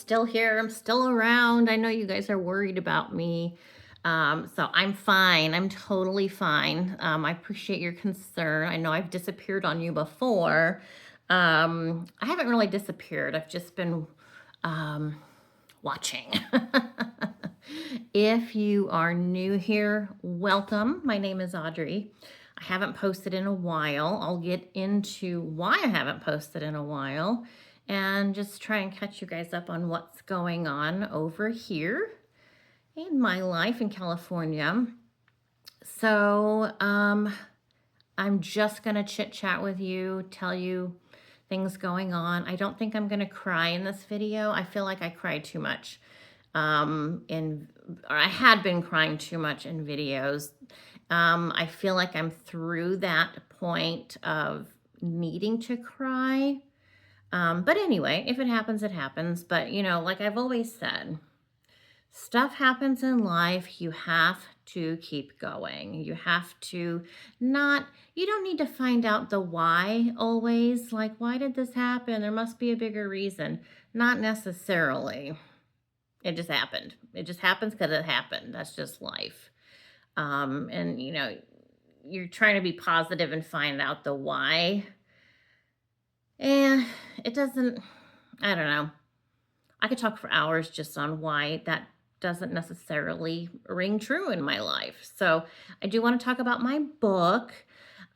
still here. I'm still around. I know you guys are worried about me. So I'm fine. I'm totally fine. I appreciate your concern. I know I've disappeared on you before. I haven't really disappeared. I've just been um, watching. If you are new here, welcome. My name is Audrey. I haven't posted in a while. I'll get into why I haven't posted in a while and just try and catch you guys up on what's going on over here in my life in California. So, I'm just going to chit chat with you, tell you things going on. I don't think I'm going to cry in this video. I feel like I cried too much or I had been crying too much in videos. I feel like I'm through that point of needing to cry. But anyway, if it happens, it happens. But like I've always said, stuff happens in life. You have to keep going. You have to you don't need to find out the why always. Like, why did this happen? There must be a bigger reason. Not necessarily. It just happened. It just happens because it happened. That's just life. And you're trying to be positive and find out the why. And it doesn't, I don't know. I could talk for hours just on why that doesn't necessarily ring true in my life. So I do want to talk about my book.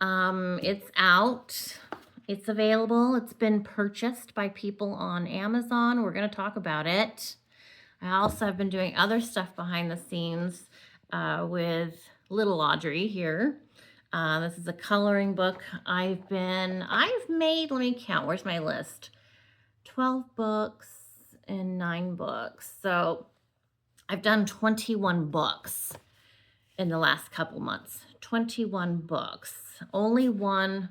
It's out. It's available. It's been purchased by people on Amazon. We're going to talk about it. I also have been doing other stuff behind the scenes with little Audrey here. This is a coloring book. I've made, let me count, where's my list? 12 books and 9 books. So I've done 21 books in the last couple months. 21 books. Only one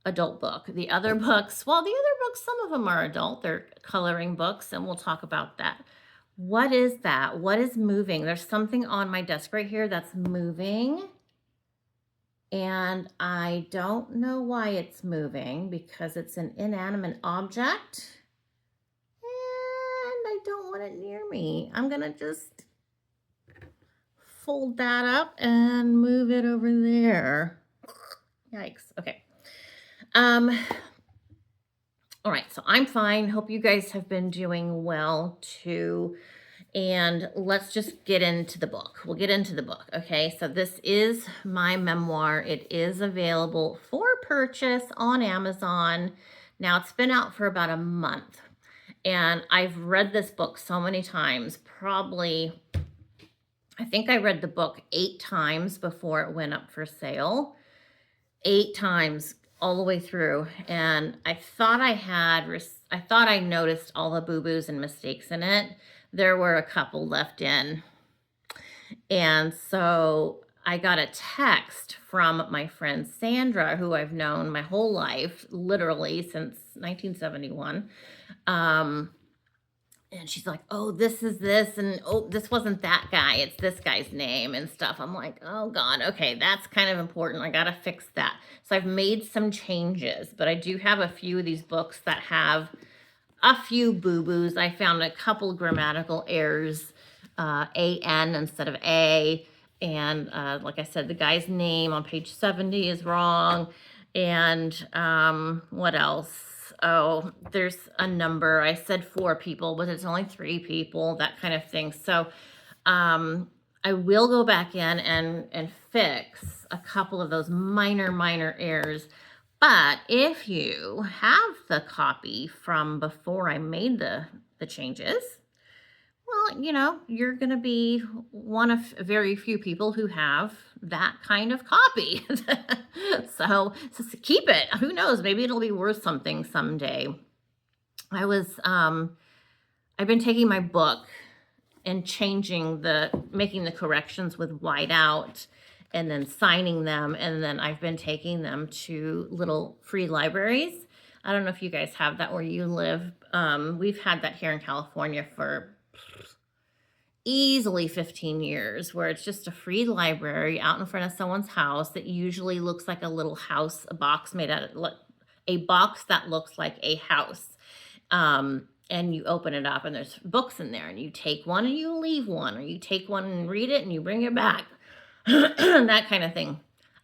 adult book. The other books, some of them are adult. They're coloring books, and we'll talk about that. What is that? What is moving? There's something on my desk right here that's moving. And I don't know why it's moving because it's an inanimate object. And I don't want it near me. I'm going to just fold that up and move it over there. Yikes. Okay. All right, so I'm fine. Hope you guys have been doing well too. And let's just get into the book. We'll get into the book. Okay, so this is my memoir. It is available for purchase on Amazon. Now, it's been out for about a month. And I've read this book so many times, probably, I think I read the book 8 times before it went up for sale. 8 times all the way through. And I thought I noticed all the boo-boos and mistakes in it. There were a couple left in. And so I got a text from my friend Sandra, who I've known my whole life, literally since 1971. And she's like, oh, this is this, and oh, this wasn't that guy. It's this guy's name and stuff. I'm like, oh God, okay, that's kind of important. I gotta fix that. So I've made some changes, but I do have a few of these books that have a few boo-boos. I found a couple grammatical errors, A-N instead of A. And like I said, the guy's name on page 70 is wrong. And what else? Oh, there's a number. I said 4 people, but it's only 3 people, that kind of thing. So I will go back in and fix a couple of those minor errors. But if you have the copy from before I made the changes, well, you're going to be one of very few people who have that kind of copy. So keep it. Who knows? Maybe it'll be worth something someday. I've been taking my book and making the corrections with whiteout and then signing them. And then I've been taking them to little free libraries. I don't know if you guys have that where you live. We've had that here in California for easily 15 years, where it's just a free library out in front of someone's house that usually looks like a little house, a box that looks like a house. and you open it up and there's books in there, and you take one and you leave one, or you take one and read it and you bring it back. That kind of thing.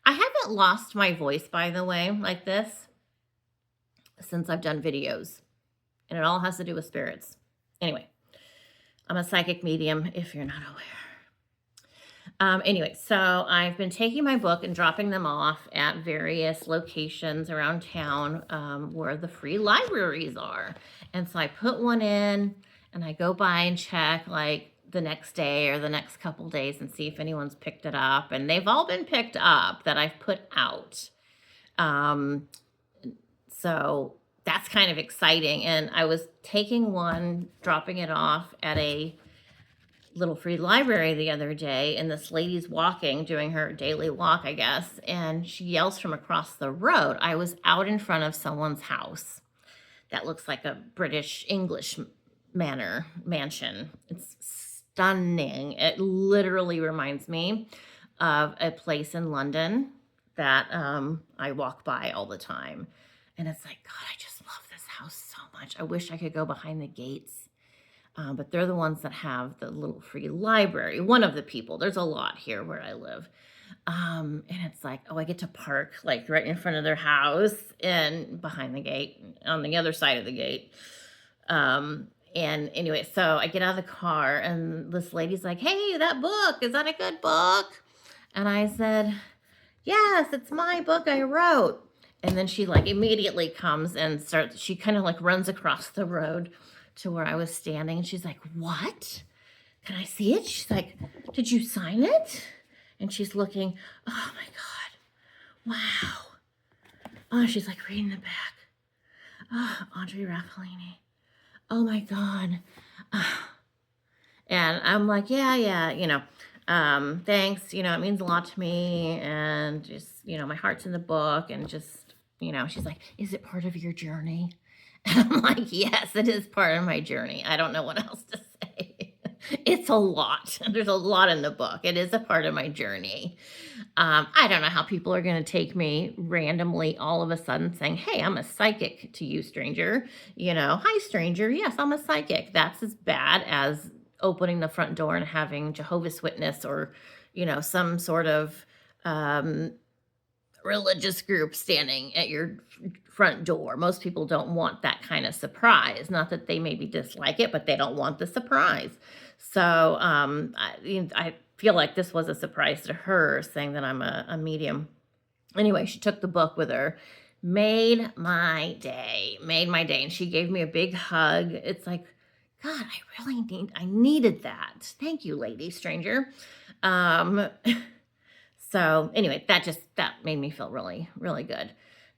I haven't lost my voice, by the way, like this since I've done videos, and it all has to do with spirits. Anyway, I'm a psychic medium, if you're not aware. Anyway, so I've been taking my book and dropping them off at various locations around town, where the free libraries are. And so I put one in and I go by and check like the next day or the next couple days and see if anyone's picked it up. And they've all been picked up that I've put out. So that's kind of exciting. And I was taking one, dropping it off at a little free library the other day, and this lady's walking, doing her daily walk, I guess, and she yells from across the road. I was out in front of someone's house that looks like a British English mansion. It's stunning. It literally reminds me of a place in London that I walk by all the time. And it's like, God, I just love this house so much. I wish I could go behind the gates. But they're the ones that have the little free library. One of the people. There's a lot here where I live. And it's like, oh, I get to park like right in front of their house and behind the gate, on the other side of the gate. And anyway, so I get out of the car and this lady's like, hey, that book, is that a good book? And I said, yes, it's my book I wrote. And then she like immediately comes and she kind of like runs across the road to where I was standing. And she's like, what? Can I see it? She's like, did you sign it? And she's looking, oh my God, wow. Oh, she's like reading the back. Oh, Audrey Raffellini. Oh my God. And I'm like, yeah, thanks. It means a lot to me. And just, my heart's in the book. And just, she's like, is it part of your journey? And I'm like, yes, it is part of my journey. I don't know what else to say. It's a lot. There's a lot in the book. It is a part of my journey. I don't know how people are going to take me randomly all of a sudden saying, hey, I'm a psychic to you, stranger. Hi, stranger. Yes, I'm a psychic. That's as bad as opening the front door and having Jehovah's Witness or, some sort of religious group standing at your front door. Most people don't want that kind of surprise. Not that they maybe dislike it, but they don't want the surprise. So I feel like this was a surprise to her, saying that I'm a medium. Anyway, she took the book with her, made my day. And she gave me a big hug. It's like, God, I needed that. Thank you, lady stranger. So anyway, that made me feel really, really good.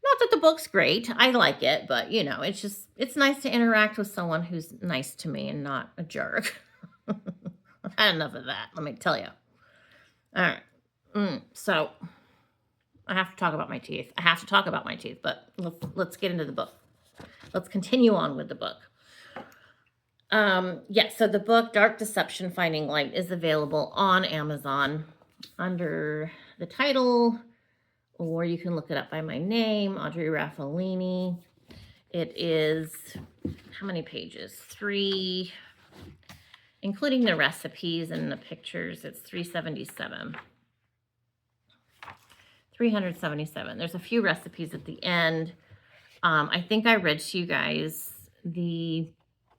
Not that the book's great. I like it, but it's nice to interact with someone who's nice to me and not a jerk. I've had enough of that, let me tell you. All right. So I have to talk about my teeth. But let's get into the book. Let's continue on with the book. So the book, Dark Deception, Finding Light, is available on Amazon under the title, or you can look it up by my name, Audrey Raffellini. It is, how many pages? 3, including the recipes and the pictures, it's 377. 377. There's a few recipes at the end. I think I read to you guys the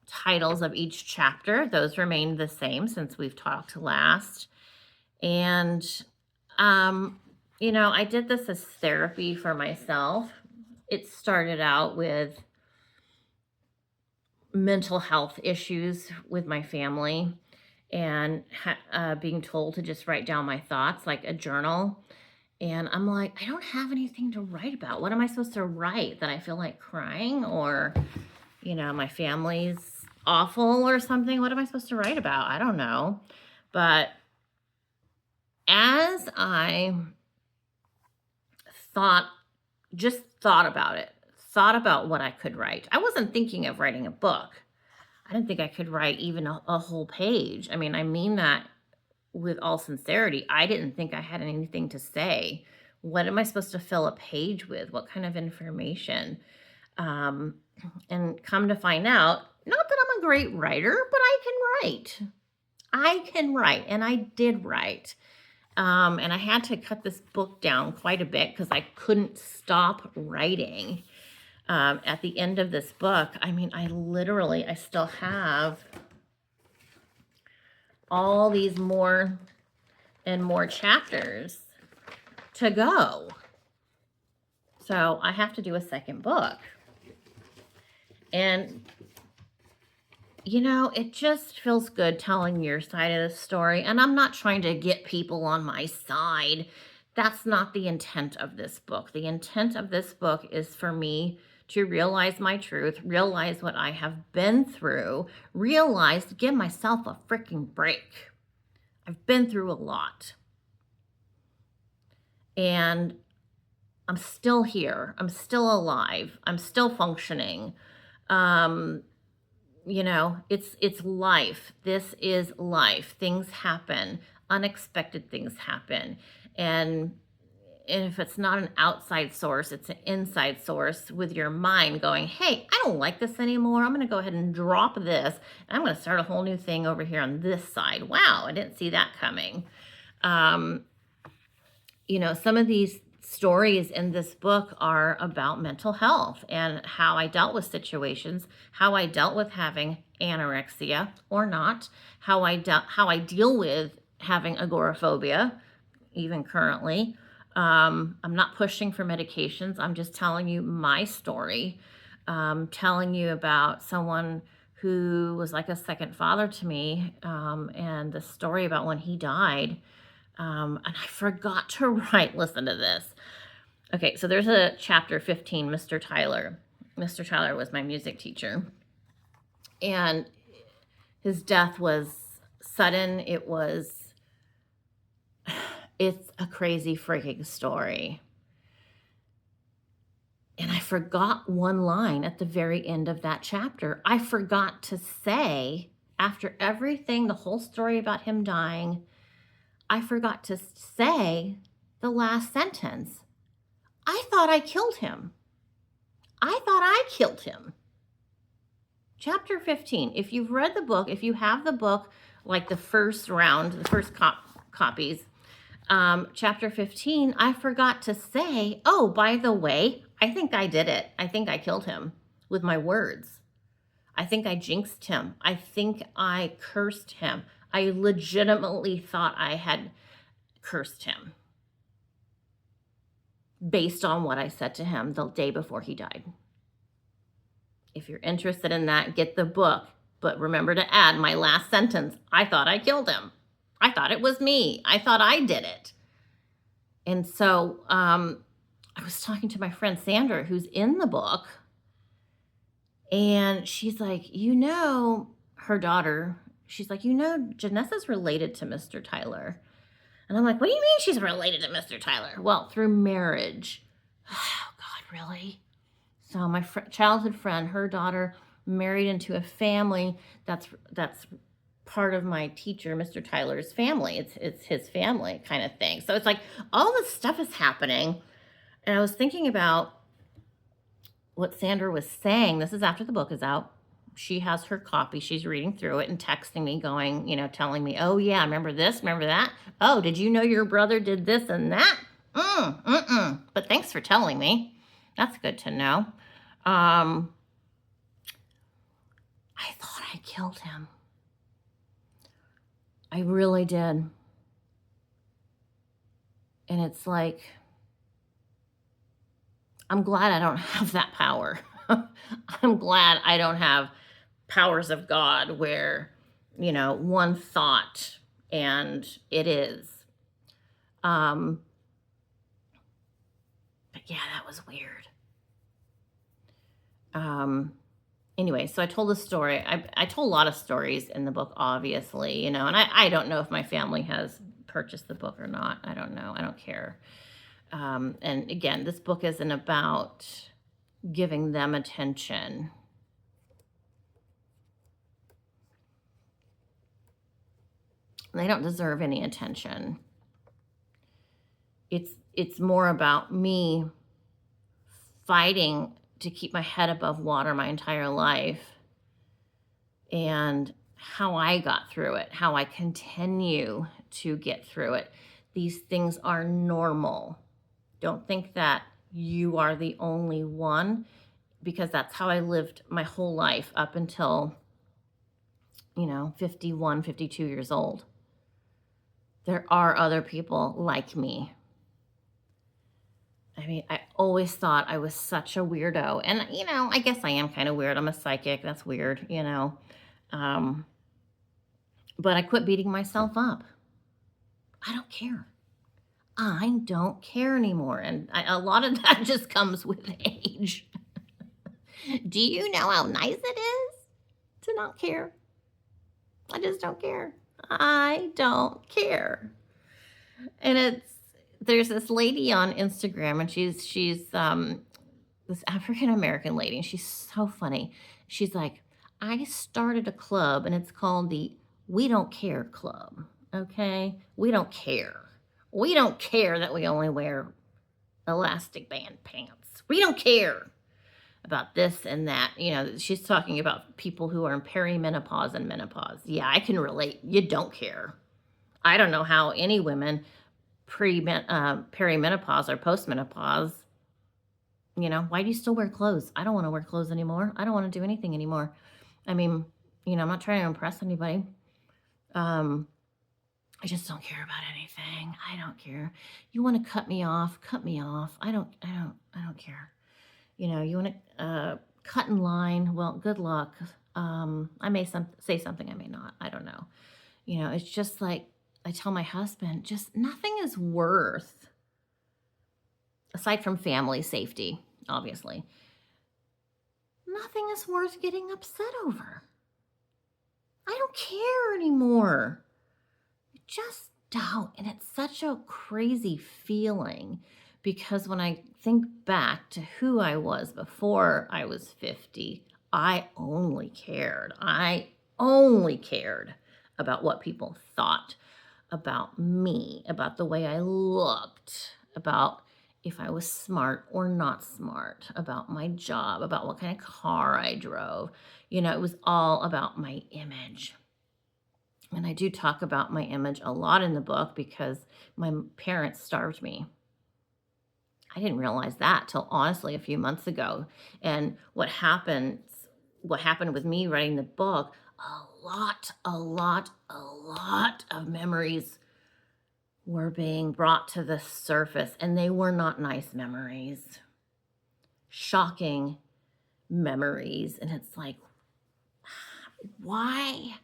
titles of each chapter. Those remain the same since we've talked last. And, I did this as therapy for myself. It started out with mental health issues with my family and being told to just write down my thoughts, like a journal. And I'm like, I don't have anything to write about. What am I supposed to write? That I feel like crying, or, my family's awful or something? What am I supposed to write about? I don't know. But as I thought about what I could write, I wasn't thinking of writing a book. I didn't think I could write even a whole page. I mean that with all sincerity. I didn't think I had anything to say. What am I supposed to fill a page with? What kind of information? And come to find out, Not that I'm a great writer, but I can write. I can write, and I did write. And I had to cut this book down quite a bit because I couldn't stop writing. At the end of this book, I mean, I still have all these more and more chapters to go. So I have to do a second book. And, it just feels good telling your side of the story. And I'm not trying to get people on my side. That's not the intent of this book. The intent of this book is for me to realize my truth, realize what I have been through, realize to give myself a freaking break. I've been through a lot. And I'm still here. I'm still alive. I'm still functioning. It's life. This is life. Things happen. Unexpected things happen. And if it's not an outside source, it's an inside source with your mind going, hey, I don't like this anymore. I'm going to go ahead and drop this. And I'm going to start a whole new thing over here on this side. Wow, I didn't see that coming. Some of these stories in this book are about mental health and how I dealt with situations, how I dealt with having anorexia or not, how I deal with having agoraphobia, even currently. I'm not pushing for medications. I'm just telling you my story, telling you about someone who was like a second father to me, and the story about when he died. And I forgot to write, listen to this. Okay, so there's a chapter 15, Mr. Tyler. Mr. Tyler was my music teacher. And his death was sudden. It's a crazy freaking story. And I forgot one line at the very end of that chapter. I forgot to say, after everything, the whole story about him dying, I forgot to say the last sentence. I thought I killed him. I thought I killed him. Chapter 15. If you've read the book, if you have the book, like the first round, the first copies, chapter 15, I forgot to say, oh, by the way, I think I did it. I think I killed him with my words. I think I jinxed him. I think I cursed him. I legitimately thought I had cursed him based on what I said to him the day before he died. If you're interested in that, get the book. But remember to add my last sentence. I thought I killed him. I thought it was me. I thought I did it. And so I was talking to my friend Sandra, who's in the book. And she's like, her daughter, she's like, Janessa's related to Mr. Tyler. And I'm like, what do you mean she's related to Mr. Tyler? Well, through marriage. Oh, God, really? So my childhood friend, her daughter married into a family that's part of my teacher, Mr. Tyler's family. It's his family kind of thing. So it's like all this stuff is happening. And I was thinking about what Sandra was saying. This is after the book is out. She has her copy. She's reading through it and texting me going, telling me, oh, yeah, remember this, remember that? Oh, did you know your brother did this and that? But thanks for telling me. That's good to know. I thought I killed him. I really did. And it's like, I'm glad I don't have that power. I'm glad I don't have powers of God where, one thought and it is. But yeah, that was weird. Anyway, so I told a story. I told a lot of stories in the book, obviously, and I don't know if my family has purchased the book or not. I don't know. I don't care. And again, this book isn't about giving them attention. They don't deserve any attention. It's more about me fighting to keep my head above water my entire life and how I got through it, how I continue to get through it. These things are normal. Don't think that you are the only one, because that's how I lived my whole life up until, 51, 52 years old. There are other people like me. I mean, I always thought I was such a weirdo. And, I guess I am kind of weird. I'm a psychic. That's weird. Um, but I quit beating myself up. I don't care. I don't care anymore. And a lot of that just comes with age. Do you know how nice it is to not care? I just don't care. I don't care. And there's this lady on Instagram, and she's this African American lady, and she's so funny. She's like, I started a club, and it's called the We Don't Care Club. Okay? We don't care. We don't care that we only wear elastic band pants. We don't care about this and that. She's talking about people who are in perimenopause and menopause. Yeah, I can relate. You don't care. I don't know how any women perimenopause or postmenopause, why do you still wear clothes? I don't want to wear clothes anymore. I don't want to do anything anymore. I mean, I'm not trying to impress anybody. I just don't care about anything. I don't care. You want to cut me off? Cut me off. I don't care. You want to cut in line? Well, good luck. I may say something, I may not. I don't know. It's just like I tell my husband, just nothing is worth, aside from family safety, obviously, nothing is worth getting upset over. I don't care anymore. I just don't. And it's such a crazy feeling, because when I think back to who I was before I was 50, I only cared. I only cared about what people thought about me, about the way I looked, about if I was smart or not smart, about my job, about what kind of car I drove. It was all about my image. And I do talk about my image a lot in the book, because my parents starved me. I didn't realize that till honestly a few months ago. And what happened with me writing the book, a lot of memories were being brought to the surface, and they were not nice memories. Shocking memories. And it's like, why?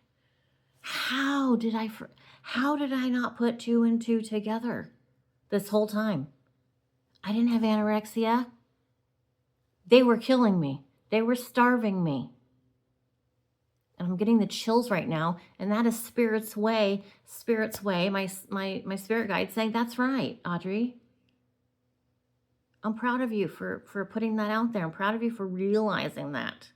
How did I not put two and two together this whole time? I didn't have anorexia. They were killing me. They were starving me. And I'm getting the chills right now. And that is Spirit's way, my spirit guide saying, that's right, Audrey. I'm proud of you for putting that out there. I'm proud of you for realizing that.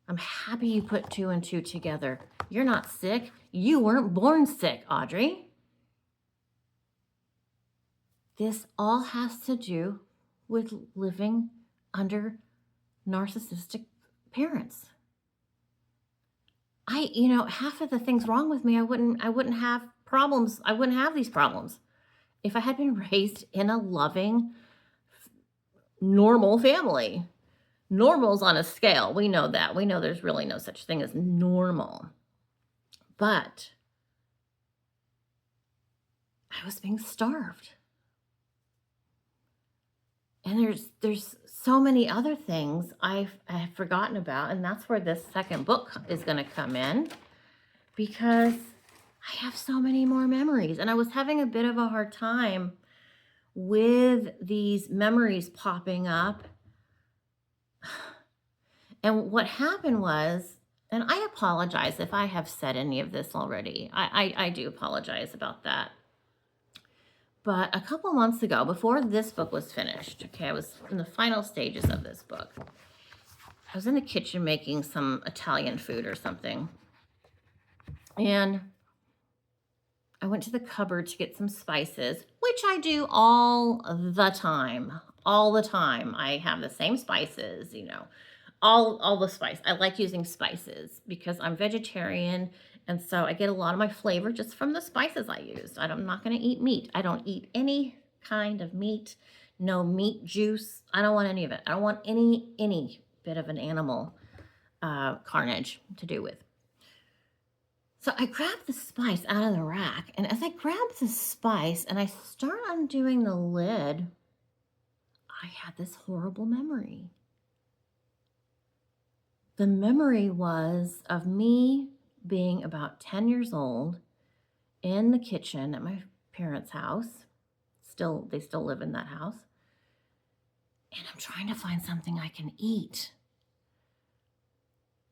I'm happy you put two and two together. You're not sick. You weren't born sick, Audrey. This all has to do with living under narcissistic parents. Half of the things wrong with me, I wouldn't have problems. I wouldn't have these problems if I had been raised in a loving, normal family. Normal's on a scale. We know that. We know there's really no such thing as normal. But I was being starved. And there's so many other things I have forgotten about, and that's where this second book is going to come in, because I have so many more memories, and I was having a bit of a hard time with these memories popping up. And what happened was, and I apologize if I have said any of this already. I do apologize about that. But a couple months ago, before this book was finished, I was in the final stages of this book. I was in the kitchen making some Italian food or something. And I went to the cupboard to get some spices, which I do all the time. All the time. I have the same spices, all the spice. I like using spices because I'm vegetarian, and so I get a lot of my flavor just from the spices I use. I'm not going to eat meat. I don't eat any kind of meat. No meat juice. I don't want any of it. I don't want any bit of an animal carnage to do with. So I grabbed the spice out of the rack, and as I grabbed the spice and I start undoing the lid, I had this horrible memory. The memory was of me being about 10 years old in the kitchen at my parents' house. They still live in that house. And I'm trying to find something I can eat.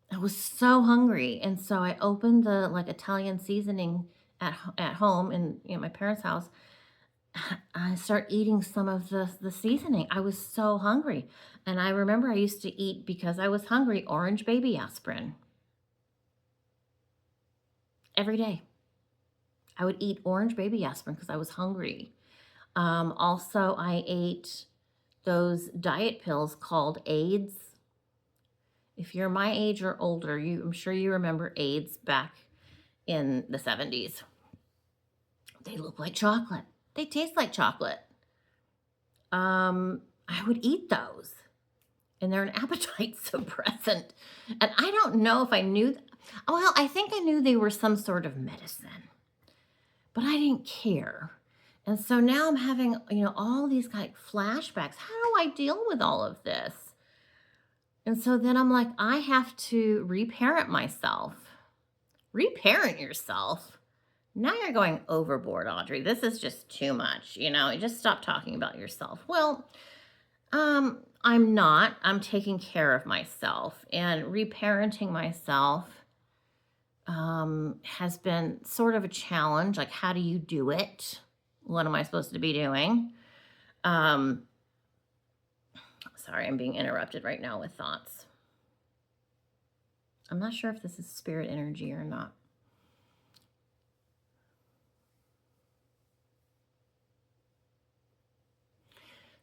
I was so hungry, and so I opened the Italian seasoning at home in my parents' house. I start eating some of the seasoning. I was so hungry, and I remember I used to eat, because I was hungry, orange baby aspirin every day. I would eat orange baby aspirin because I was hungry. Also, I ate those diet pills called AIDS. If you're my age or older, I'm sure you remember AIDS back in the 70s. They look like chocolate. They taste like chocolate. I would eat those, and they're an appetite suppressant. And I don't know if I knew. Well, I think I knew they were some sort of medicine, but I didn't care. And so now I'm having, all these kind of flashbacks. How do I deal with all of this? And so then I'm like, I have to reparent myself. Reparent yourself? Now you're going overboard, Audrey. This is just too much. Just stop talking about yourself. Well, I'm not. I'm taking care of myself, and reparenting myself has been sort of a challenge. Like, how do you do it? What am I supposed to be doing? Sorry, I'm being interrupted right now with thoughts. I'm not sure if this is spirit energy or not.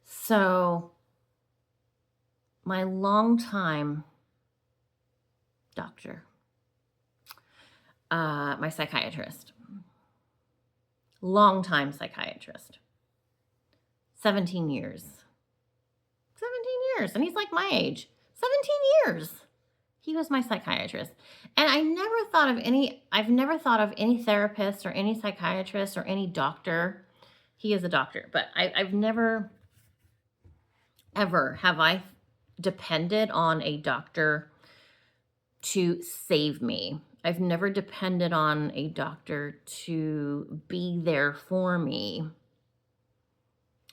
So, my longtime doctor, my psychiatrist, longtime psychiatrist, 17 years. 17 years. And he's like my age. 17 years. He was my psychiatrist. And I've never thought of any therapist or any psychiatrist or any doctor. He is a doctor, but I've never, ever have I depended on a doctor to save me. I've never depended on a doctor to be there for me.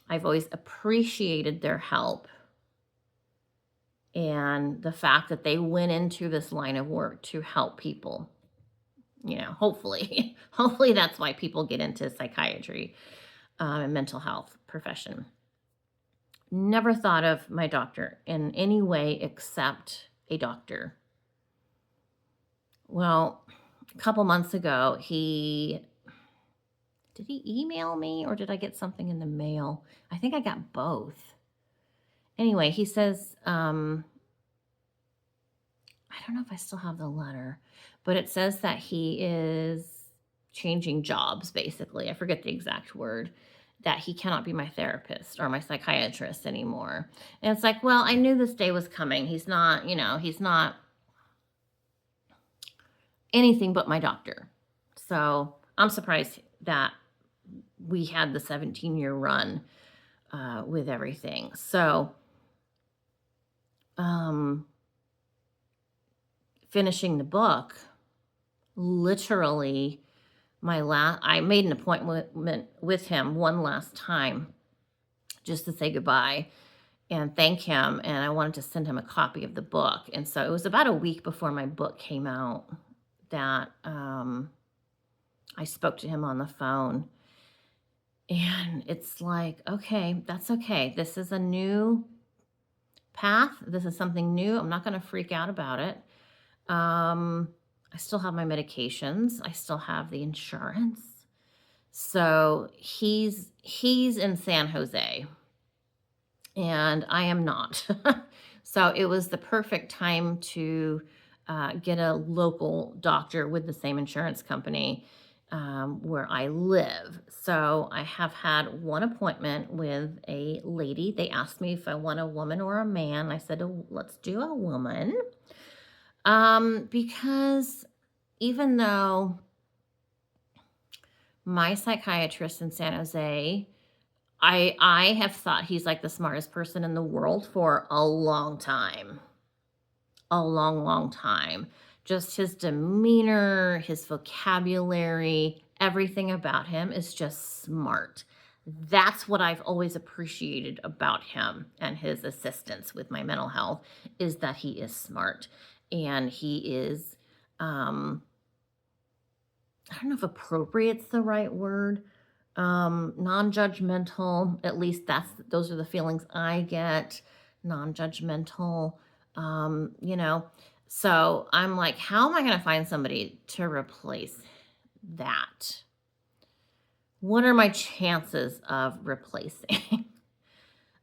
I've always appreciated their help and the fact that they went into this line of work to help people. Hopefully, hopefully that's why people get into psychiatry and mental health profession. Never thought of my doctor in any way except a doctor. Well, a couple months ago, did he email me, or did I get something in the mail? I think I got both. Anyway, he says, I don't know if I still have the letter, but it says that he is changing jobs, basically. I forget the exact word, that he cannot be my therapist or my psychiatrist anymore. And it's like, well, I knew this day was coming. He's not anything but my doctor. So I'm surprised that we had the 17-year run with everything. So, finishing the book, literally, I made an appointment with him one last time just to say goodbye and thank him. And I wanted to send him a copy of the book. And so it was about a week before my book came out that I spoke to him on the phone. And it's like, okay, that's okay. This is a new path. This is something new. I'm not going to freak out about it. I still have my medications. I still have the insurance. So he's in San Jose. and I am not. So it was the perfect time to get a local doctor with the same insurance company where I live. So I have had one appointment with a lady. They asked me if I want a woman or a man. I said, "Oh, let's do a woman." Because even though my psychiatrist in San Jose, I have thought he's like the smartest person in the world for a long time. A long, long time. Just his demeanor, his vocabulary, everything about him is just smart. That's what I've always appreciated about him and his assistance with my mental health is that he is smart and he is I don't know if appropriate's the right word, non-judgmental, at least those are the feelings I get, non-judgmental, you know. So I'm like, how am I going to find somebody to replace that? What are my chances of replacing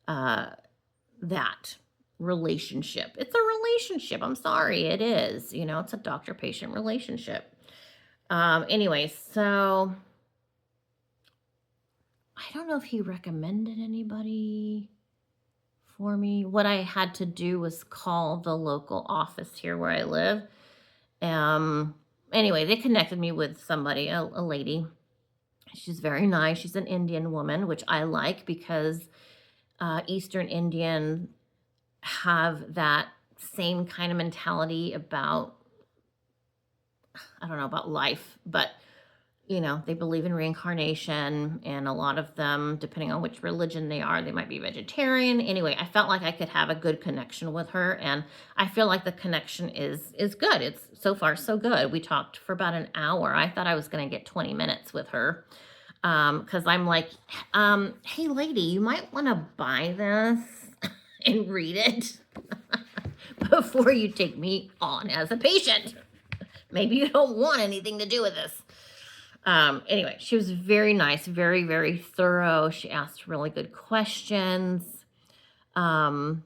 uh, that relationship? It's a relationship. I'm sorry, it is. You know, it's a doctor-patient relationship. Anyway, so I don't know if he recommended anybody for me. What I had to do was call the local office here where I live. Um, anyway, they connected me with somebody, a lady. She's very nice. She's an Indian woman, which I like because Eastern Indian have that same kind of mentality about, I don't know, about life, but you know, they believe in reincarnation, and a lot of them, depending on which religion they are, they might be vegetarian. Anyway, I felt like I could have a good connection with her, and I feel like the connection is good. It's so far so good. We talked for about an hour. I thought I was going to get 20 minutes with her. Because I'm like, hey lady, you might want to buy this and read it before you take me on as a patient. Maybe you don't want anything to do with this. Anyway, she was very nice, very, very thorough. She asked really good questions. Um,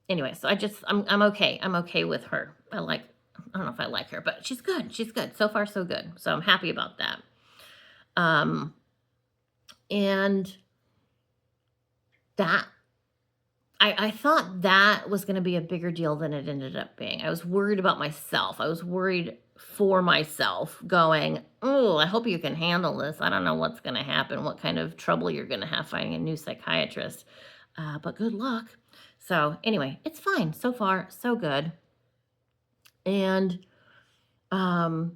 anyway, so I'm okay. I'm okay with her. I don't know if I like her, but she's good. She's good. So far, so good. So I'm happy about that. Um, and that I thought that was going to be a bigger deal than it ended up being. I was worried about myself. I was worried for myself, going, oh, I hope you can handle this. I don't know what's going to happen, what kind of trouble you're going to have finding a new psychiatrist. But good luck. So, anyway, it's fine. So far, so good. And a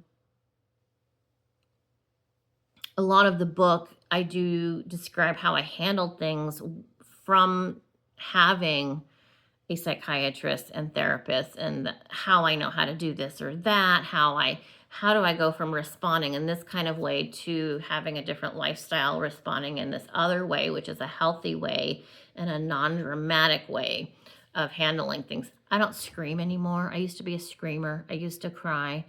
lot of the book, I do describe how I handled things from having a psychiatrist and therapist and how I know how to do this or that, how do I go from responding in this kind of way to having a different lifestyle, responding in this other way, which is a healthy way and a non-dramatic way of handling things. I don't scream anymore. I used to be a screamer. I used to cry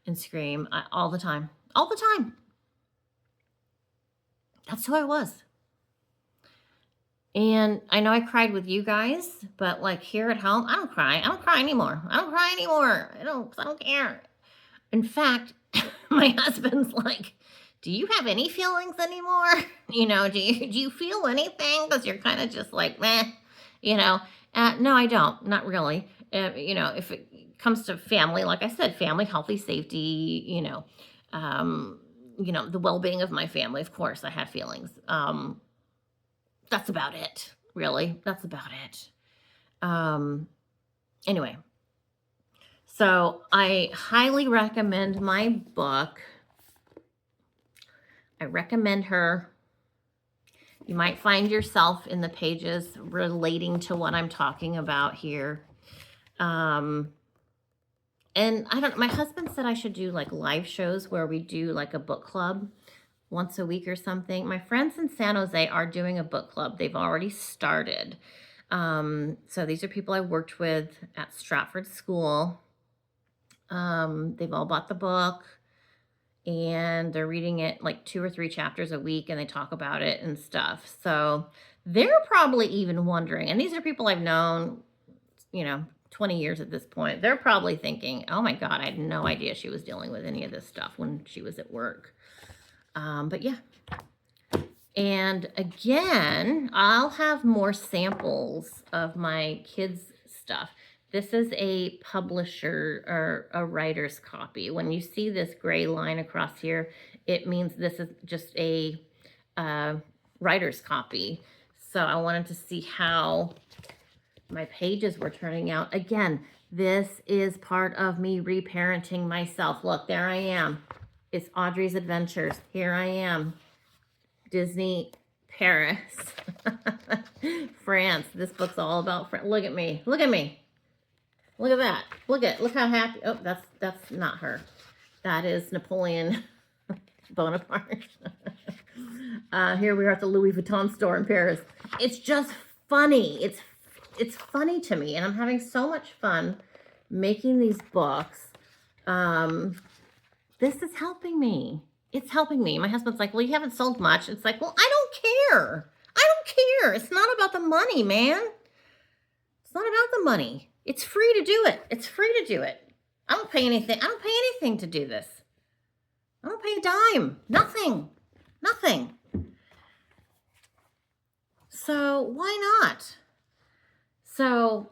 and scream all the time. All the time. That's who I was. And I know I cried with you guys, but like here at home, I don't cry. I don't cry anymore. I don't cry anymore. I don't care. In fact, my husband's like, "Do you have any feelings anymore? You know, do you feel anything? Because you're kind of just like, meh, you know." No, I don't. Not really. You know, if it comes to family, like I said, family, healthy, safety, um, the well-being of my family, of course, I have feelings. That's about it, really. That's about it. Um, anyway, so I highly recommend my book. I recommend her. You might find yourself in the pages relating to what I'm talking about here. Um, and I don't, my husband said I should do like live shows where we do like a book club once a week or something. My friends in San Jose are doing a book club. They've already started. So these are people I worked with at Stratford School. They've all bought the book and they're reading it like 2 or 3 chapters a week and they talk about it and stuff. So They're probably even wondering, and these are people I've known, 20 years at this point. They're probably thinking, oh my God, I had no idea she was dealing with any of this stuff when she was at work. But yeah. And again, I'll have more samples of my kids' stuff. This is a publisher or a writer's copy. When you see this gray line across here, it means this is just a writer's copy. So I wanted to see how my pages were turning out. Again, this is part of me reparenting myself. Look, there I am. It's Audrey's Adventures. Here I am. Disney Paris. France. This book's all about France. Look at me. Look at me. Look at that. Look how happy. Oh, that's not her. That is Napoleon Bonaparte. Here we are at the Louis Vuitton store in Paris. It's just funny. It's funny to me, and I'm having so much fun making these books. This is helping me. It's helping me. My husband's like, well, you haven't sold much. It's like, well, I don't care. I don't care. It's not about the money, man. It's not about the money. It's free to do it. It's free to do it. I don't pay anything. I don't pay anything to do this. I don't pay a dime. Nothing. Nothing. So why not? So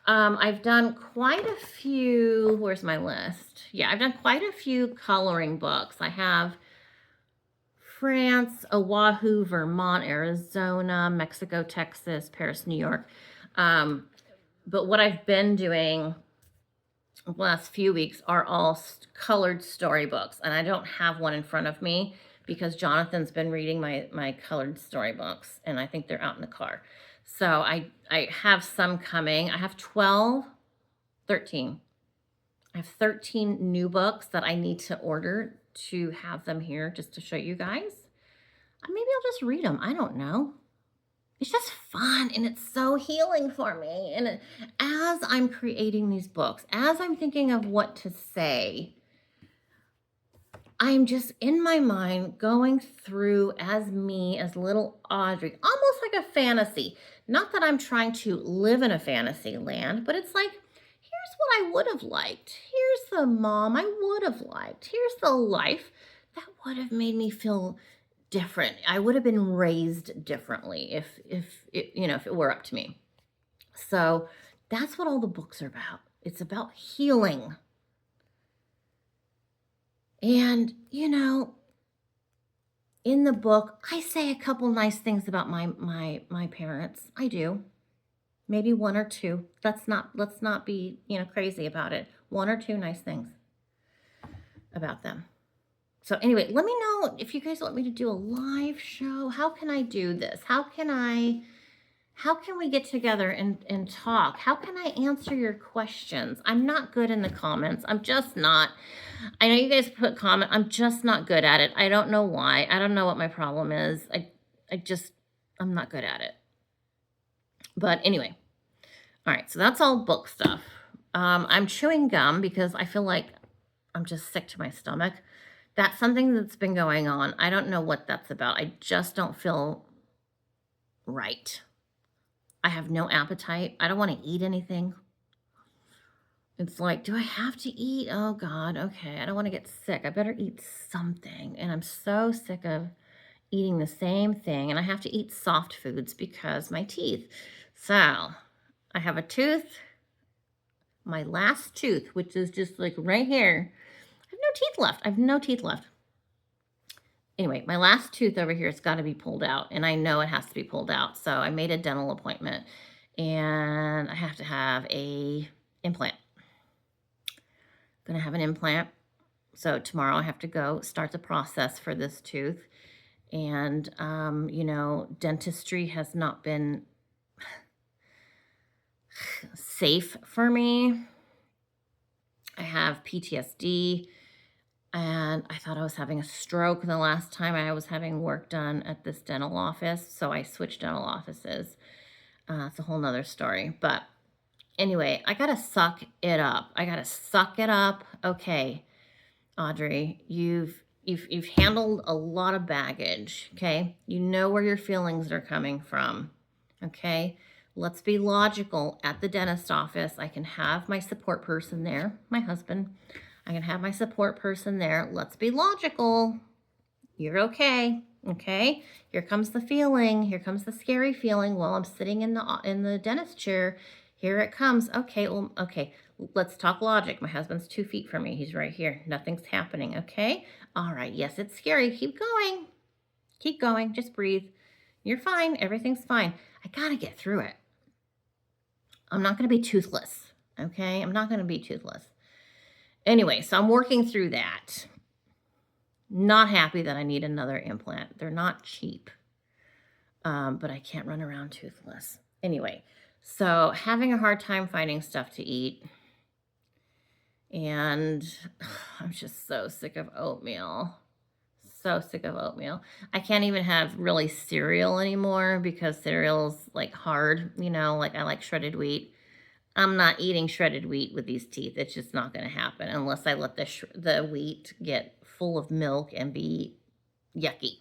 I've done quite a few, where's my list? Yeah, I've done quite a few coloring books. I have France, Oahu, Vermont, Arizona, Mexico, Texas, Paris, New York. But what I've been doing the last few weeks are all colored storybooks. And I don't have one in front of me because Jonathan's been reading my colored storybooks, and I think they're out in the car. So I have some coming. I have 13. I have 13 new books that I need to order to have them here just to show you guys. Maybe I'll just read them. I don't know. It's just fun, and it's so healing for me. And as I'm creating these books, as I'm thinking of what to say, I'm just in my mind going through as me, as little Audrey, almost like a fantasy. Not that I'm trying to live in a fantasy land, but it's like, here's what I would have liked. Here's the mom I would have liked. Here's the life that would have made me feel different. I would have been raised differently if it were up to me. So that's what all the books are about. It's about healing. And, in the book, I say a couple nice things about my parents. I do. Maybe one or two. Let's not be, crazy about it. One or two nice things about them. So anyway, let me know if you guys want me to do a live show. How can I do this? How can we get together and talk? How can I answer your questions? I'm not good in the comments. I'm just not. I know you guys put comment. I'm just not good at it. I don't know why. I don't know what my problem is. I'm not good at it. But anyway. All right. So that's all book stuff. I'm chewing gum because I feel like I'm just sick to my stomach. That's something that's been going on. I don't know what that's about. I just don't feel right. I have no appetite. I don't want to eat anything. It's like, do I have to eat? Oh, God. Okay. I don't want to get sick. I better eat something. And I'm so sick of eating the same thing. And I have to eat soft foods because my teeth. So I have a tooth. My last tooth, which is just like right here. I have no teeth left. I have no teeth left. Anyway, my last tooth over here has got to be pulled out, and I know it has to be pulled out. So I made a dental appointment, and I have to have a implant. I'm going to have an implant. So tomorrow I have to go start the process for this tooth. And, dentistry has not been safe for me. I have PTSD. And I thought I was having a stroke the last time I was having work done at this dental office. So I switched dental offices. It's a whole nother story. But anyway, I got to suck it up. Okay, Audrey, you've you've handled a lot of baggage, okay? You know where your feelings are coming from, okay? Let's be logical. At the dentist office, I can have my support person there, my husband. I can have my support person there. Let's be logical. You're okay, okay? Here comes the feeling. Here comes the scary feeling while I'm sitting in the dentist chair. Here it comes. Okay, well, okay. Let's talk logic. My husband's 2 feet from me. He's right here. Nothing's happening, okay? All right, yes, it's scary. Keep going. Keep going. Just breathe. You're fine. Everything's fine. I gotta get through it. I'm not gonna be toothless, okay? I'm not gonna be toothless. Anyway, so I'm working through that. Not happy that I need another implant. They're not cheap, but I can't run around toothless. Anyway, so having a hard time finding stuff to eat. And I'm just so sick of oatmeal. So sick of oatmeal. I can't even have really cereal anymore because cereal's like hard, like I like shredded wheat. I'm not eating shredded wheat with these teeth. It's just not going to happen unless I let the wheat get full of milk and be yucky.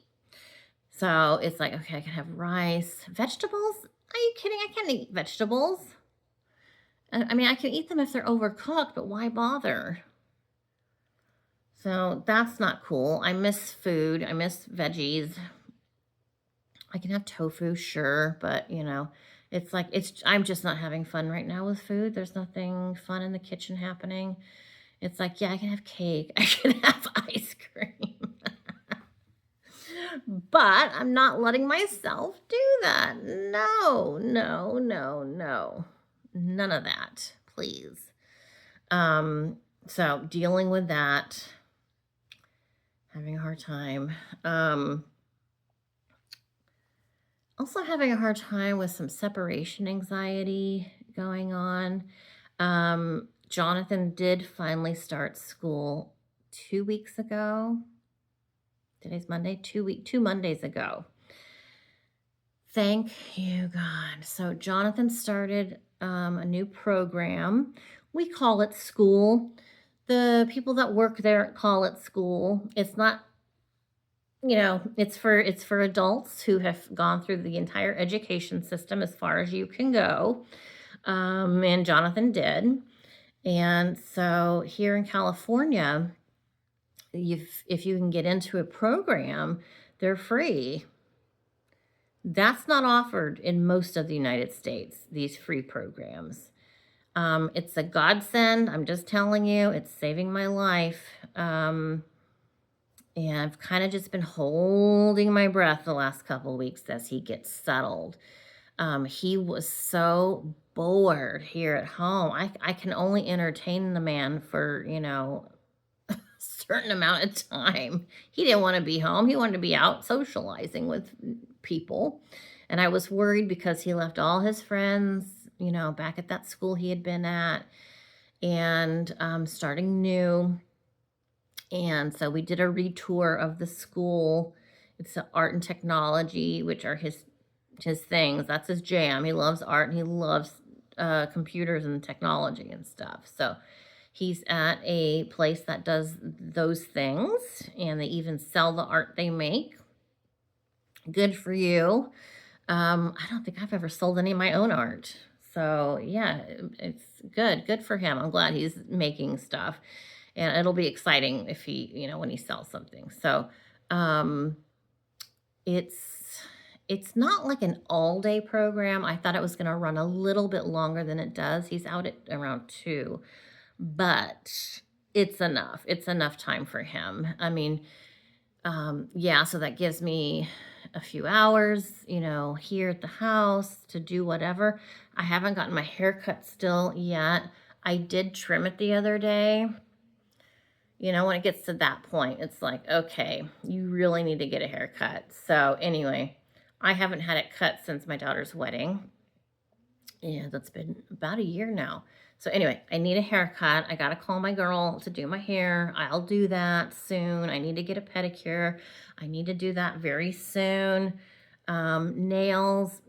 So it's like, okay, I can have rice. Vegetables? Are you kidding? I can't eat vegetables. I mean, I can eat them if they're overcooked, but why bother? So that's not cool. I miss food. I miss veggies. I can have tofu, sure, but it's like I'm just not having fun right now with food. There's nothing fun in the kitchen happening. It's like, yeah, I can have cake. I can have ice cream. But I'm not letting myself do that. No, no, no, no. None of that, please. So dealing with that, having a hard time. Also having a hard time with some separation anxiety going on. Jonathan did finally start school 2 weeks ago. Today's Monday, 2 Mondays ago. Thank you, God. So Jonathan started a new program. We call it school. The people that work there call it school. It's not, it's for adults who have gone through the entire education system as far as you can go. And Jonathan did. And so here in California, if you can get into a program, they're free. That's not offered in most of the United States, these free programs. It's a godsend. I'm just telling you, it's saving my life. And I've kind of just been holding my breath the last couple of weeks as he gets settled. He was so bored here at home. I can only entertain the man for, a certain amount of time. He didn't want to be home. He wanted to be out socializing with people. And I was worried because he left all his friends, back at that school he had been at and starting new. And so we did a retour of the school. It's art and technology, which are his things. That's his jam. He loves art and he loves computers and technology and stuff. So he's at a place that does those things, and they even sell the art they make. Good for you. I don't think I've ever sold any of my own art. So yeah, it's good for him. I'm glad he's making stuff, and it'll be exciting if he, when he sells something. So, it's not like an all-day program. I thought it was going to run a little bit longer than it does. He's out at around 2, but it's enough. It's enough time for him. I mean, yeah, so that gives me a few hours, here at the house to do whatever. I haven't gotten my hair cut still yet. I did trim it the other day. When it gets to that point, it's like, okay, you really need to get a haircut. So anyway, I haven't had it cut since my daughter's wedding. And that's been about a year now. So anyway, I need a haircut. I got to call my girl to do my hair. I'll do that soon. I need to get a pedicure. I need to do that very soon. Nails.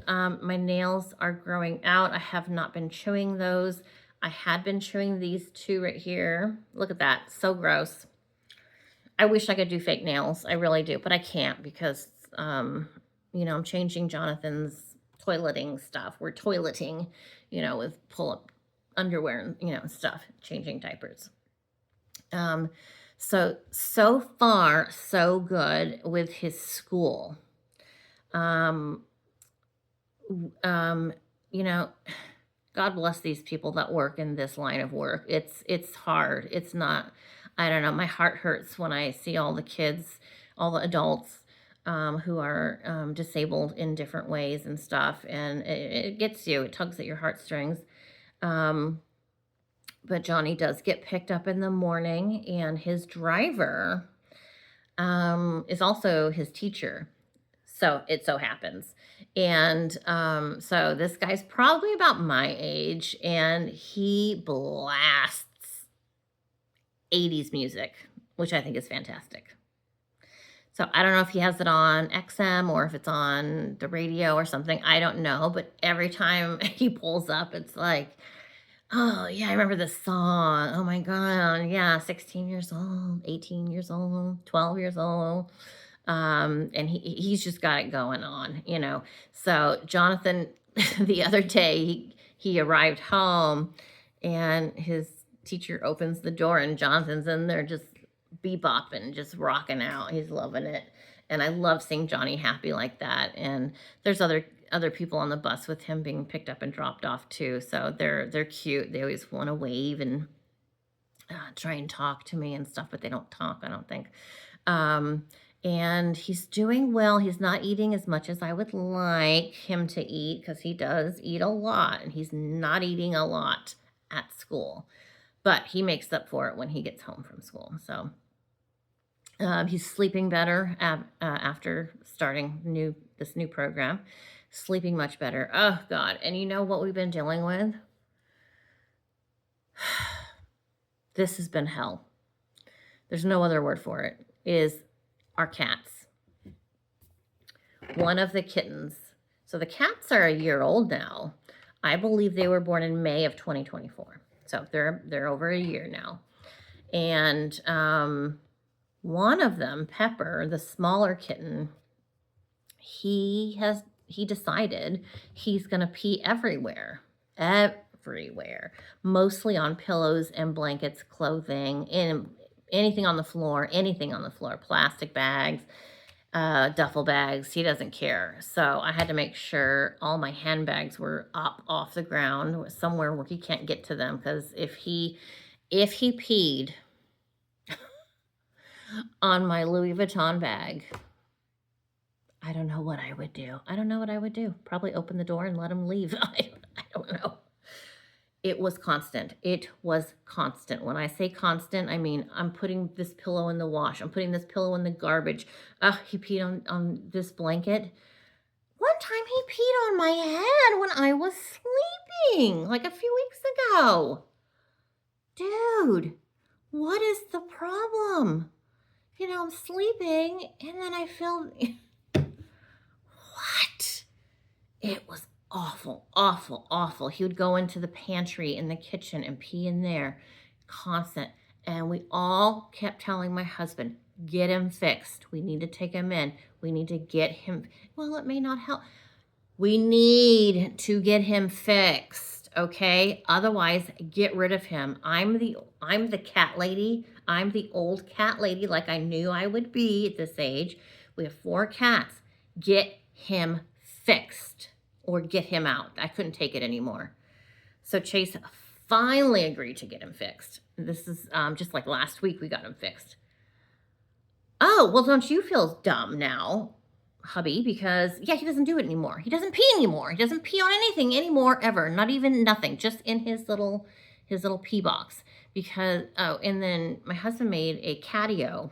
My nails are growing out. I have not been chewing those. I had been chewing these 2 right here. Look at that. So gross. I wish I could do fake nails. I really do, but I can't because, I'm changing Jonathan's toileting stuff. We're toileting, with pull-up underwear and, stuff, changing diapers. Um, so far, so good with his school. Um, um, you know, God bless these people that work in this line of work. It's hard. It's not, I don't know, my heart hurts when I see all the kids, all the adults who are disabled in different ways and stuff. And it gets you, it tugs at your heartstrings. Um, but Johnny does get picked up in the morning, and his driver is also his teacher. So it so happens. And so this guy's probably about my age, and he blasts 80s music, which I think is fantastic. So I don't know if he has it on XM or if it's on the radio or something. I don't know. But every time he pulls up, it's like, oh, yeah, I remember this song. Oh my God. Yeah, 16 years old, 18 years old, 12 years old. And he's just got it going on. So Jonathan, the other day, he arrived home, and his teacher opens the door, and Jonathan's in there just bebopping, just rocking out. He's loving it. And I love seeing Johnny happy like that. And there's other people on the bus with him being picked up and dropped off too. So they're cute. They always want to wave and try and talk to me and stuff, but they don't talk, I don't think. And he's doing well. He's not eating as much as I would like him to eat, because he does eat a lot, and he's not eating a lot at school. But he makes up for it when he gets home from school. So he's sleeping better after starting this new program. Sleeping much better. Oh, God. And you know what we've been dealing with? This has been hell. There's no other word for it. Is our cats. One of the kittens. So the cats are a year old now. I believe they were born in May of 2024. So they're over a year now. And one of them, Pepper, the smaller kitten, he decided he's going to pee everywhere. Everywhere. Mostly on pillows and blankets, clothing, and anything on the floor, plastic bags, duffel bags. He doesn't care. So I had to make sure all my handbags were up off the ground, somewhere where he can't get to them, because if he peed on my Louis Vuitton bag, I don't know what I would do. Probably open the door and let him leave. I don't know. It was constant. When I say constant, I mean, I'm putting this pillow in the wash. I'm putting this pillow in the garbage. He peed on this blanket. One time he peed on my head when I was sleeping, like a few weeks ago. Dude, what is the problem? I'm sleeping, and then I feel... What? It was awful, awful, awful. He would go into the pantry in the kitchen and pee in there, constant. And we all kept telling my husband, get him fixed. We need to take him in. We need to get him. Well, it may not help. We need to get him fixed, okay? Otherwise, get rid of him. I'm the cat lady. I'm the old cat lady, like I knew I would be at this age. We have 4 cats. Get him fixed, or get him out. I couldn't take it anymore. So Chase finally agreed to get him fixed. This is just like last week we got him fixed. Oh, well, don't you feel dumb now, hubby? Because, yeah, he doesn't do it anymore. He doesn't pee anymore. He doesn't pee on anything anymore, ever. Not even nothing. Just in his little pee box. Because, and then my husband made a catio.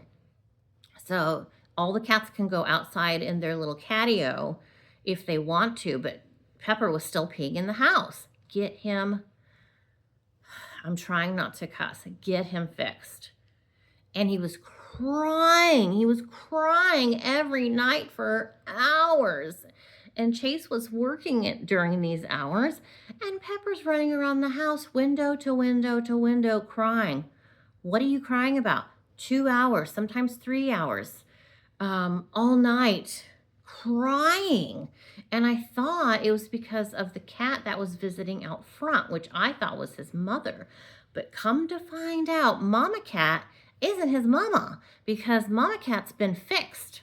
So all the cats can go outside in their little catio if they want to, but Pepper was still peeing in the house. Get him, I'm trying not to cuss, get him fixed. And he was crying. He was crying every night for hours. And Chase was working it during these hours, and Pepper's running around the house, window to window to window, crying. What are you crying about? 2 hours, sometimes 3 hours, all night crying. And I thought it was because of the cat that was visiting out front, which I thought was his mother. But come to find out, Mama Cat isn't his mama, because Mama Cat's been fixed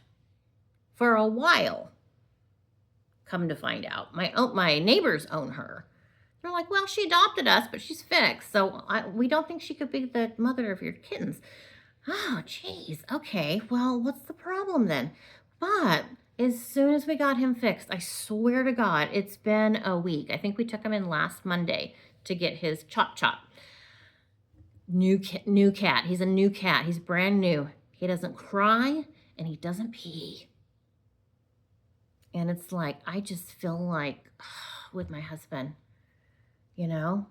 for a while. Come to find out, my neighbors own her. They're like, well, she adopted us, but she's fixed, so we don't think she could be the mother of your kittens. Oh, geez. Okay, well, what's the problem then? But as soon as we got him fixed, I swear to God, it's been a week. I think we took him in last Monday to get his chop chop. New cat. He's a new cat. He's brand new. He doesn't cry and he doesn't pee. And it's like, I just feel like with my husband,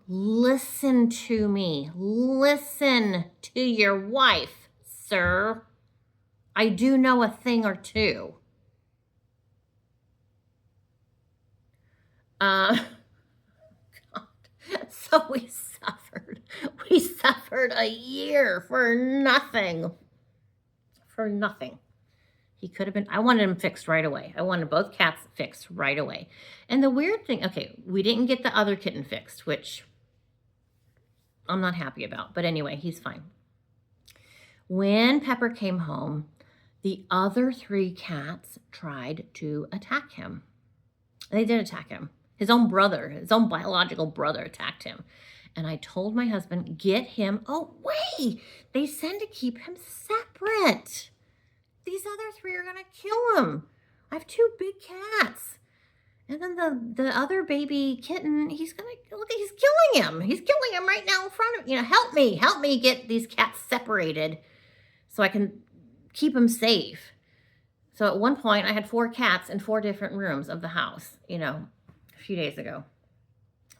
listen to me. Listen to your wife, sir. I do know a thing or two. God. So we suffered. We suffered a year for nothing. For nothing. He could have been, I wanted him fixed right away. I wanted both cats fixed right away. And the weird thing, okay, we didn't get the other kitten fixed, which I'm not happy about. But anyway, he's fine. When Pepper came home, the other 3 cats tried to attack him. They did attack him. His own brother, his own biological brother attacked him. And I told my husband, get him away. They said to keep him separate. These other 3 are going to kill him. I have 2 big cats. And then the other baby kitten, he's killing him. He's killing him right now in front of me. Help me get these cats separated so I can keep them safe. So at one point I had 4 cats in 4 different rooms of the house, a few days ago.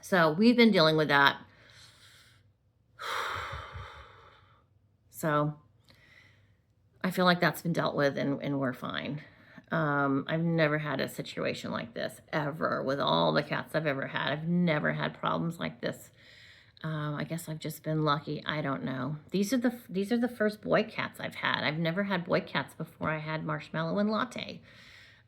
So we've been dealing with that. So I feel like that's been dealt with and we're fine. I've never had a situation like this ever with all the cats I've ever had. I've never had problems like this. I guess I've just been lucky. I don't know. These are the first boy cats I've had. I've never had boy cats before I had Marshmallow and Latte.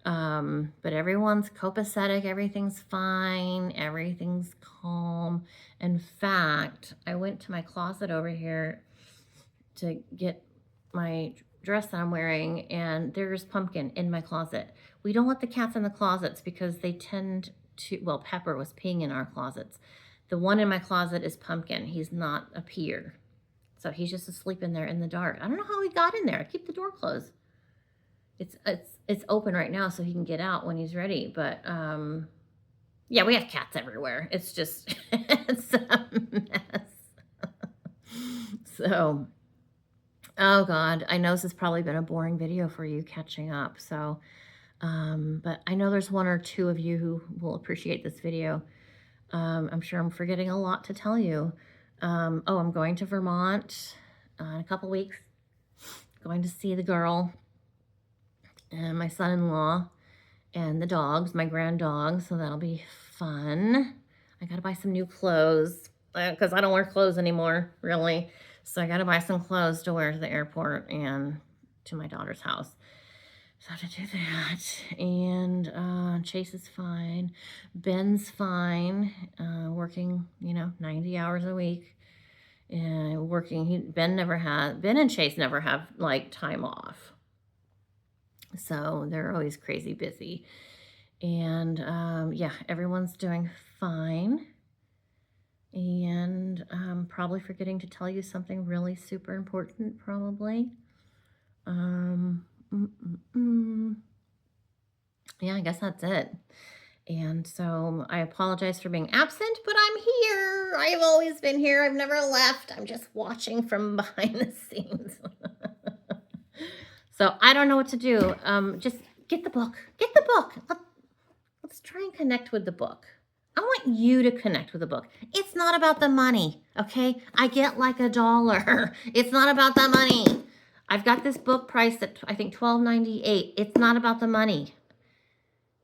But everyone's copacetic. Everything's fine. Everything's calm. In fact, I went to my closet over here to get my dress that I'm wearing, and there's Pumpkin in my closet. We don't let the cats in the closets because they tend to, well, Pepper was peeing in our closets. The one in my closet is Pumpkin. He's not a peer. So he's just asleep in there in the dark. I don't know how he got in there. I keep the door closed. It's open right now so he can get out when he's ready. But yeah, we have cats everywhere. It's just it's a mess. So oh God, I know this has probably been a boring video for you catching up. So, but I know there's 1 or 2 of you who will appreciate this video. I'm sure I'm forgetting a lot to tell you. I'm going to Vermont in a couple weeks. Going to see the girl and my son-in-law and the dogs, my grand dogs. So that'll be fun. I got to buy some new clothes because I don't wear clothes anymore, really. So I got to buy some clothes to wear to the airport and to my daughter's house. So I have to do that. And Chase is fine. Ben's fine. Working, 90 hours a week. And working, Ben and Chase never have like time off. So they're always crazy busy. And yeah, everyone's doing fine. And I'm probably forgetting to tell you something really super important, probably. Yeah, I guess that's it. And so I apologize for being absent, but I'm here. I've always been here. I've never left. I'm just watching from behind the scenes. So I don't know what to do. Just get the book. Get the book. Let's try and connect with the book. I want you to connect with the book. It's not about the money, okay? I get like $1. It's not about the money. I've got this book priced at, I think, $12.98. It's not about the money.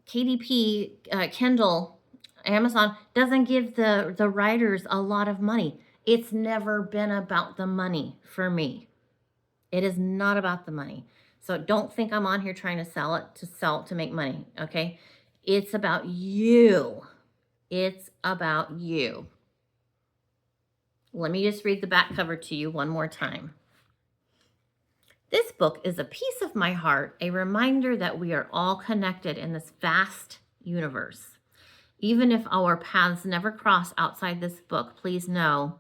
KDP, Kindle, Amazon doesn't give the writers a lot of money. It's never been about the money for me. It is not about the money. So don't think I'm on here trying to sell it to make money, okay? It's about you. It's about you. Let me just read the back cover to you one more time. This book is a piece of my heart, a reminder that we are all connected in this vast universe. Even if our paths never cross outside this book, please know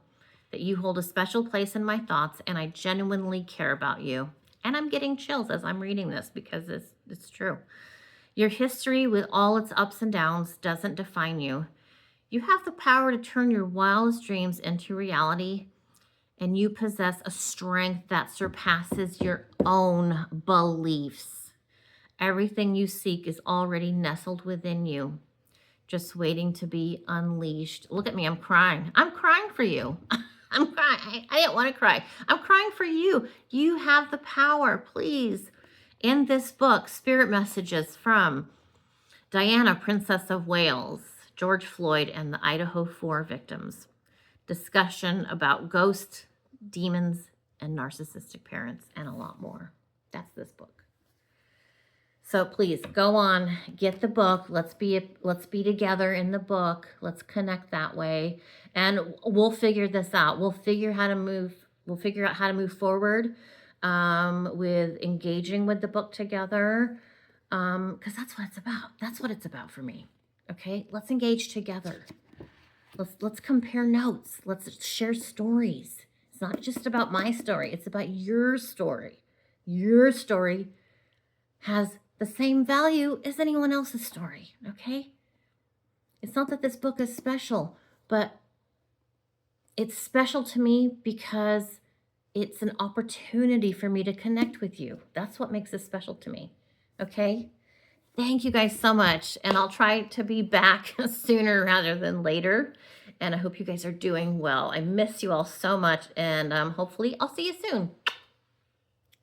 that you hold a special place in my thoughts, and I genuinely care about you. And I'm getting chills as I'm reading this because it's true. Your history with all its ups and downs doesn't define you. You have the power to turn your wildest dreams into reality, and you possess a strength that surpasses your own beliefs. Everything you seek is already nestled within you, just waiting to be unleashed. Look at me, I'm crying. I'm crying for you. I'm crying. I didn't want to cry. I'm crying for you. You have the power, please. In this book, spirit messages from Diana, Princess of Wales, George Floyd, and the Idaho 4 victims. Discussion about ghosts, demons, and narcissistic parents, and a lot more. That's this book. So please go on, get the book. Let's be together in the book. Let's connect that way, and we'll figure this out. We'll figure out how to move forward with engaging with the book together, because that's what it's about. That's what it's about for me. Okay, let's engage together. Let's compare notes. Let's share stories. It's not just about my story. It's about your story. Your story has the same value as anyone else's story, okay? It's not that this book is special, but it's special to me because it's an opportunity for me to connect with you. That's what makes it special to me, okay? Thank you guys so much, and I'll try to be back sooner rather than later, and I hope you guys are doing well. I miss you all so much, and hopefully I'll see you soon.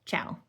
Ciao.